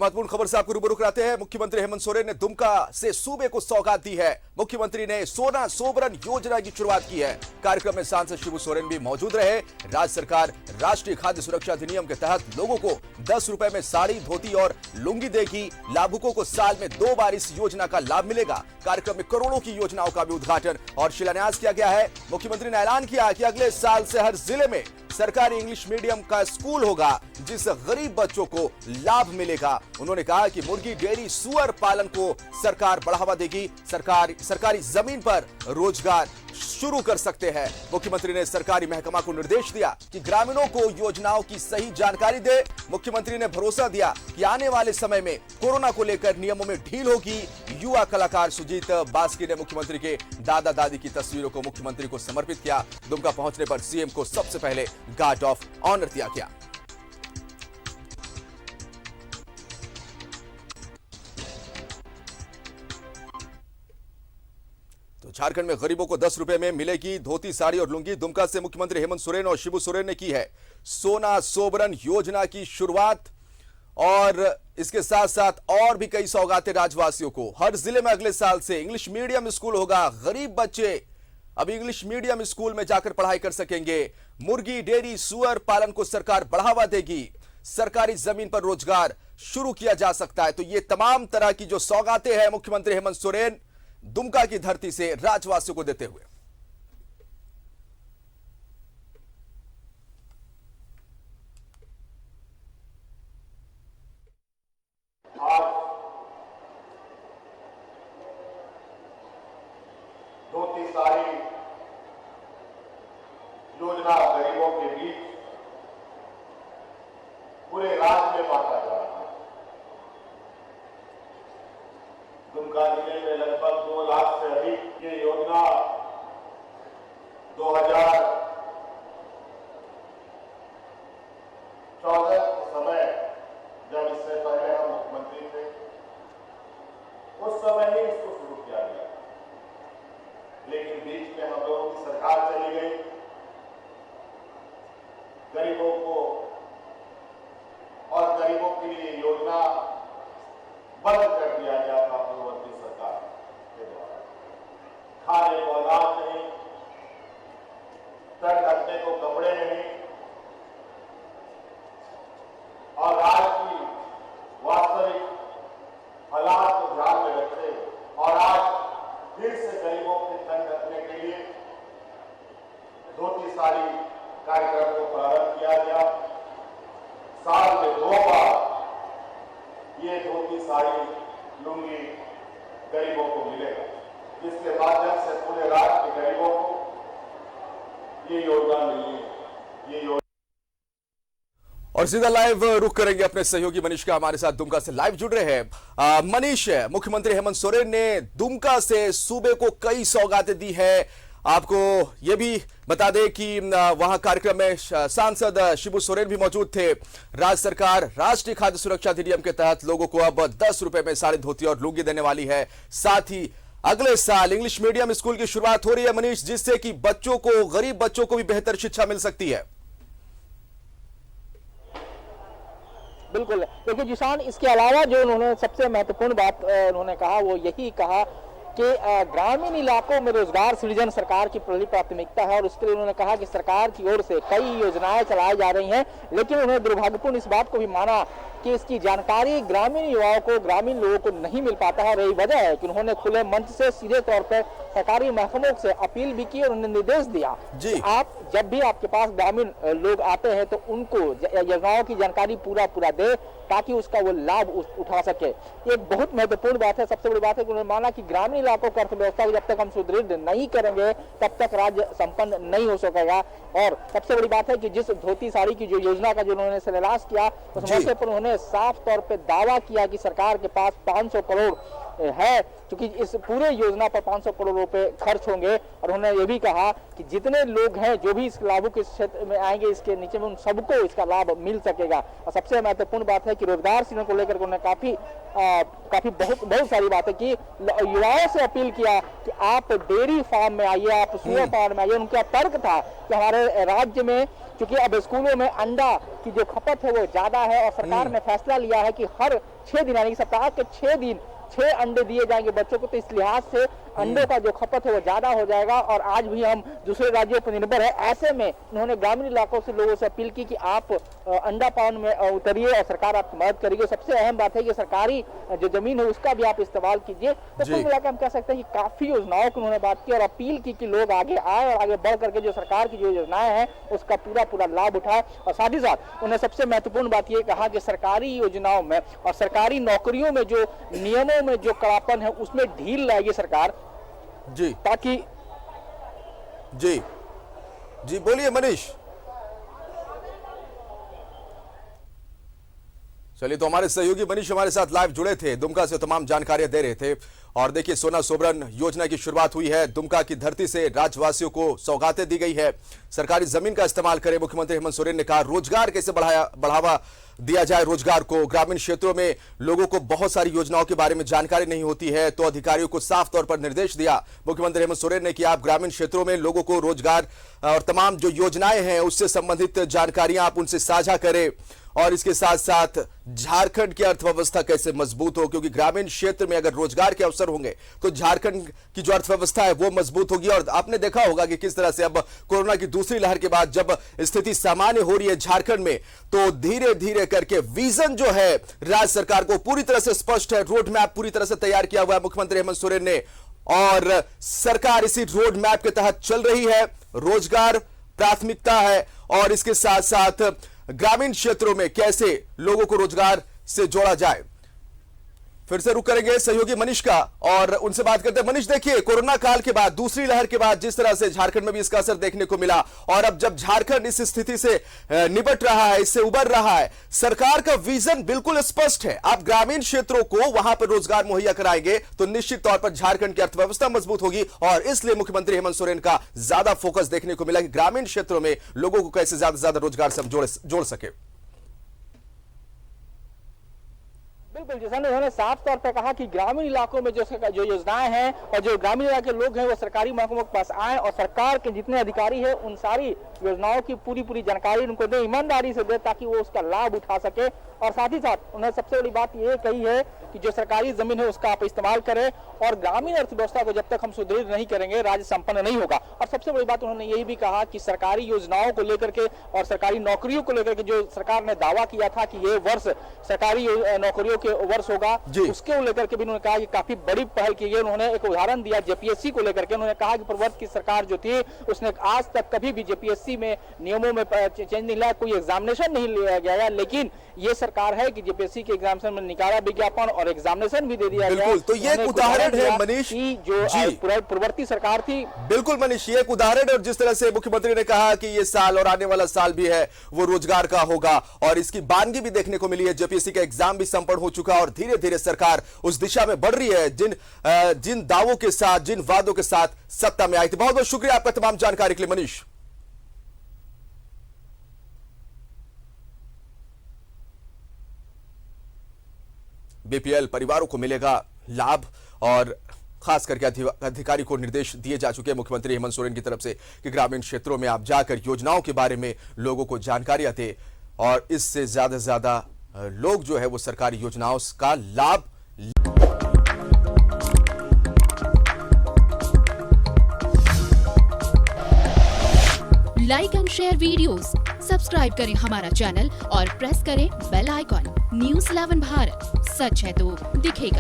महत्वपूर्ण खबर से आपको रूबरू कराते हैं। मुख्यमंत्री हेमंत सोरेन ने दुमका से सूबे को सौगात दी है। मुख्यमंत्री ने सोना सोबरन योजना की शुरुआत की है। कार्यक्रम में सांसद शिबू सोरेन भी मौजूद रहे। राज्य सरकार राष्ट्रीय खाद्य सुरक्षा अधिनियम के तहत लोगों को 10 रुपए में साड़ी, धोती और लुंगी देगी। लाभुकों को साल में 2 बार इस योजना का लाभ मिलेगा। कार्यक्रम में करोड़ों की योजनाओं का भी उद्घाटन और शिलान्यास किया गया है। मुख्यमंत्री ने ऐलान किया कि अगले साल से हर जिले में सरकारी इंग्लिश मीडियम का स्कूल होगा, जिससे गरीब बच्चों को लाभ मिलेगा। उन्होंने कहा कि मुर्गी, डेयरी, सुअर पालन को सरकार बढ़ावा देगी। सरकारी जमीन पर रोजगार शुरू कर सकते हैं। मुख्यमंत्री ने सरकारी महकमा को निर्देश दिया कि ग्रामीणों को योजनाओं की सही जानकारी दे। मुख्यमंत्री ने भरोसा दिया कि आने वाले समय में कोरोना को लेकर नियमों में ढील होगी। युवा कलाकार सुजीत बास्की ने मुख्यमंत्री के दादा दादी की तस्वीरों को मुख्यमंत्री को समर्पित किया। दुमका पहुंचने पर सीएम को सबसे पहले गार्ड ऑफ ऑनर दिया गया। तो झारखंड में गरीबों को 10 रुपए में मिलेगी धोती, साड़ी और लुंगी। दुमका से मुख्यमंत्री हेमंत सोरेन और शिबू सोरेन ने की है सोना सोबरन योजना की शुरुआत और इसके साथ साथ और भी कई सौगातें राज्यवासियों को। हर जिले में अगले साल से इंग्लिश मीडियम स्कूल होगा। गरीब बच्चे अब इंग्लिश मीडियम स्कूल में जाकर पढ़ाई कर सकेंगे। मुर्गी, डेयरी, सुअर पालन को सरकार बढ़ावा देगी। सरकारी जमीन पर रोजगार शुरू किया जा सकता है। तो ये तमाम तरह की जो सौगातें हैं मुख्यमंत्री हेमंत सोरेन दुमका की धरती से राज्यवासियों को देते हुए। धोती साड़ी योजना गरीबों के बीच पूरे राज्य में बांटा जा रहा है। दुमका जिले में लगभग 2 लाख से अधिक ये योजना 2014 के समय, जब इससे पहले हम मुख्यमंत्री थे, उस समय ही इसको शुरू किया गया। लेकिन बीच में हम लोगों की सरकार चली गई। गरीबों को और गरीबों के लिए योजना बंद कर दिया गया था पूर्ववर्ती सरकार के द्वारा। खाने को अनाज नहीं, तन ढकने को कपड़े नहीं, और आज की वास्तविक हालात को ध्यान में रखते और आज फिर से गरीबों के तन ढकने के लिए धोती साड़ी कार्यक्रम को प्रारंभ किया गया। साल में 2 बार ये धोती, साड़ी, लुंगी गरीबों को मिलेगा, जिसके माध्यम से पूरे राज्य के गरीबों को ये योजना मिली है। और सीधा लाइव रुख करेंगे अपने सहयोगी मनीष का, हमारे साथ दुमका से लाइव जुड़ रहे हैं। मनीष, मुख्यमंत्री हेमंत सोरेन ने दुमका से सूबे को कई सौगातें दी है। आपको यह भी बता दें कि वहां कार्यक्रम में सांसद शिबू सोरेन भी मौजूद थे। राज्य सरकार राष्ट्रीय खाद्य सुरक्षा अधिनियम के तहत लोगों को अब 10 रुपए में साड़ी, धोती और लुंगी देने वाली है। साथ ही अगले साल इंग्लिश मीडियम स्कूल की शुरुआत हो रही है मनीष, जिससे कि बच्चों को, गरीब बच्चों को भी बेहतर शिक्षा मिल सकती है। बिल्कुल, देखिए जिशान, इसके अलावा जो उन्होंने सबसे महत्वपूर्ण बात उन्होंने कहा वो यही कहा कि ग्रामीण इलाकों में रोजगार सृजन सरकार की पहली प्राथमिकता है। और उसके लिए उन्होंने कहा कि सरकार की ओर से कई योजनाएं चलाई जा रही हैं, लेकिन उन्होंने दुर्भाग्यपूर्ण इस बात को भी माना कि इसकी जानकारी ग्रामीण युवाओं को, ग्रामीण लोगों को नहीं मिल पाता है। और यही वजह है कि उन्होंने खुले मंच से सीधे तौर पर सरकारी महकमों से अपील भी की और उन्हें निर्देश दिया कि आप जब भी आपके पास ग्रामीण लोग आते हैं तो उनको योजनाओं की जानकारी पूरा दे, ताकि उसका वो लाभ उठा सके। ये एक बहुत महत्वपूर्ण बात है। सबसे बड़ी बात है कि उन्होंने माना कि ग्रामीण इलाकों की अर्थव्यवस्था को जब तक हम सुदृढ़ नहीं करेंगे तब तक राज्य संपन्न नहीं हो सकेगा। और सबसे बड़ी बात है कि जिस धोती साड़ी की जो योजना का जो उन्होंने शिलान्यास किया, उस मौके पर उन्होंने साफ तौर पे दावा किया कि सरकार के पास 500 करोड़ है, क्योंकि इस पूरे योजना पर 500 करोड़ रुपए खर्च होंगे। और उन्होंने ये भी कहा कि जितने लोग हैं जो भी इस लाभुक इस क्षेत्र में आएंगे, इसके नीचे में उन सबको इसका लाभ मिल सकेगा। और सबसे महत्वपूर्ण बात है कि रोजगार सृजन को लेकर उन्होंने काफी बहुत सारी बातें की। युवाओं से अपील किया कि आप डेयरी फार्म में आइए, आप सुअर फार्म में आइए। उनका तर्क था कि हमारे राज्य में क्योंकि अब स्कूलों में अंडा की जो खपत है वो ज्यादा है और सरकार ने फैसला लिया है कि हर 6 दिन यानी कि सप्ताह के 6 दिन 6 अंडे दिए जाएंगे बच्चों को। तो इस लिहाज से अंडों का जो खपत है वो ज्यादा हो जाएगा। और आज भी हम दूसरे राज्यों पर निर्भर है, ऐसे में उन्होंने ग्रामीण इलाकों से लोगों से अपील की कि आप अंडा पालन में उतरिए और सरकार आपकी मदद करेगी। सबसे अहम बात है कि सरकारी जो जमीन है उसका भी आप इस्तेमाल कीजिए। तो कुल मिलाकर हम कह सकते हैं कि काफी योजनाओं की उन्होंने बात की और अपील की कि लोग आगे आए और आगे बढ़ करके जो सरकार की जो योजनाएं हैं उसका पूरा लाभ उठाए। और साथ ही साथ उन्हें सबसे महत्वपूर्ण बात यह कहा कि सरकारी योजनाओं में और सरकारी नौकरियों में जो नियमों में जो कड़ापन है उसमें ढील लाएगी सरकार, जी ताकि जी बोलिए मनीष। चलिए, तो हमारे सहयोगी मनीष हमारे साथ लाइव जुड़े थे, दुमका से तमाम जानकारियां दे रहे थे। और देखिए, सोना सोबरन योजना की शुरुआत हुई है, दुमका की धरती से राज्यवासियों को सौगातें दी गई है। सरकारी जमीन का इस्तेमाल करें, मुख्यमंत्री हेमंत सोरेन ने कहा। रोजगार कैसे बढ़ावा दिया जाए, रोजगार को। ग्रामीण क्षेत्रों में लोगों को बहुत सारी योजनाओं के बारे में जानकारी नहीं होती है, तो अधिकारियों को साफ तौर पर निर्देश दिया मुख्यमंत्री हेमंत सोरेन ने कि आप ग्रामीण क्षेत्रों में लोगों को रोजगार और तमाम जो योजनाएं हैं उससे संबंधित जानकारियां आप उनसे साझा करें। और इसके साथ साथ झारखंड की अर्थव्यवस्था कैसे मजबूत हो, क्योंकि ग्रामीण क्षेत्र में अगर रोजगार के अवसर होंगे तो झारखंड की जो अर्थव्यवस्था है वो मजबूत होगी। और आपने देखा होगा कि किस तरह से अब कोरोना की दूसरी लहर के बाद जब स्थिति सामान्य हो रही है झारखंड में, तो धीरे धीरे करके विजन जो है राज्य सरकार को पूरी तरह से स्पष्ट है, रोड मैप पूरी तरह से तैयार किया हुआ है मुख्यमंत्री हेमंत सोरेन ने। और सरकार इसी रोड मैप के तहत चल रही है। रोजगार प्राथमिकता है और इसके साथ साथ ग्रामीण क्षेत्रों में कैसे लोगों को रोजगार से जोड़ा जाए। फिर से रुक करेंगे सहयोगी मनीष का और उनसे बात करते हैं। मनीष, देखिए, कोरोना काल के बाद, दूसरी लहर के बाद जिस तरह से झारखंड में भी इसका असर देखने को मिला, और अब जब झारखंड इस स्थिति से निपट रहा है, इससे उबर रहा है, सरकार का विजन बिल्कुल स्पष्ट है। आप ग्रामीण क्षेत्रों को वहां पर रोजगार मुहैया कराएंगे तो निश्चित तौर पर झारखंड की अर्थव्यवस्था मजबूत होगी। और इसलिए मुख्यमंत्री हेमंत सोरेन का ज्यादा फोकस देखने को मिला कि ग्रामीण क्षेत्रों में लोगों को कैसे ज्यादा से ज्यादा रोजगार से जोड़ सके। बिल्कुल, जैसा उन्होंने साफ तौर पर कहा कि ग्रामीण इलाकों में जो योजनाएं हैं और जो ग्रामीण इलाके के लोग हैं वो सरकारी महकमों के पास आए और सरकार के जितने अधिकारी हैं उन सारी योजनाओं की पूरी जानकारी उनको दे, ईमानदारी से दे, ताकि वो उसका लाभ उठा सके। और साथ ही साथ उन्होंने सबसे बड़ी बात ये कही है कि जो सरकारी जमीन है उसका आप इस्तेमाल करें और ग्रामीण अर्थव्यवस्था को जब तक हम सुदृढ़ नहीं करेंगे राज्य संपन्न नहीं होगा। और सबसे बड़ी बात उन्होंने यही भी कहा कि सरकारी योजनाओं को लेकर के और सरकारी नौकरियों को लेकर के जो सरकार ने दावा किया था कि ये वर्ष सरकारी नौकरियों के वर्ष होगा, उसके लेकर के भी उन्होंने कहा कि काफी बड़ी पहल की है। उन्होंने एक उदाहरण दिया जेपीएससी को लेकर के। उन्होंने कहा कि पूर्ववर्ती की सरकार जो थी उसने आज तक कभी भी जेपीएससी में नियमों में चेंज नहीं लाया, कोई एग्जामिनेशन नहीं लिया गया, लेकिन ये सरकार है कि जेपीएससी के एग्जामिनेशन में निकाला विज्ञापन और एग्जामिनेशन भी दे दिया गया। तो ये एक उदाहरण है मनीष, जो पूर्ववर्ती सरकार थी। बिल्कुल मनीष, ये एक उदाहरण है। और जिस तरह से मुख्यमंत्री ने कहा कि ये साल और आने वाला साल भी है वो रोजगार का होगा और इसकी बानगी भी देखने को मिली है। जेपीएससी का एग्जाम भी संपन्न हो चुका और धीरे धीरे सरकार उस दिशा में बढ़ रही है जिन दावों के साथ, जिन वादों के साथ सत्ता में आई थी। बहुत बहुत शुक्रिया आपका तमाम जानकारी के लिए मनीष। बीपीएल परिवारों को मिलेगा लाभ और खास करके अधिकारी को निर्देश दिए जा चुके हैं मुख्यमंत्री हेमंत सोरेन की तरफ से कि ग्रामीण क्षेत्रों में आप जाकर योजनाओं के बारे में लोगों को जानकारियां दें और इससे ज्यादा से ज्यादा लोग जो है वो सरकारी योजनाओं का लाभ। Like and share videos, subscribe करें हमारा चैनल और प्रेस करें बेल आइकॉन। न्यूज़ 11 भारत, सच है तो दिखेगा।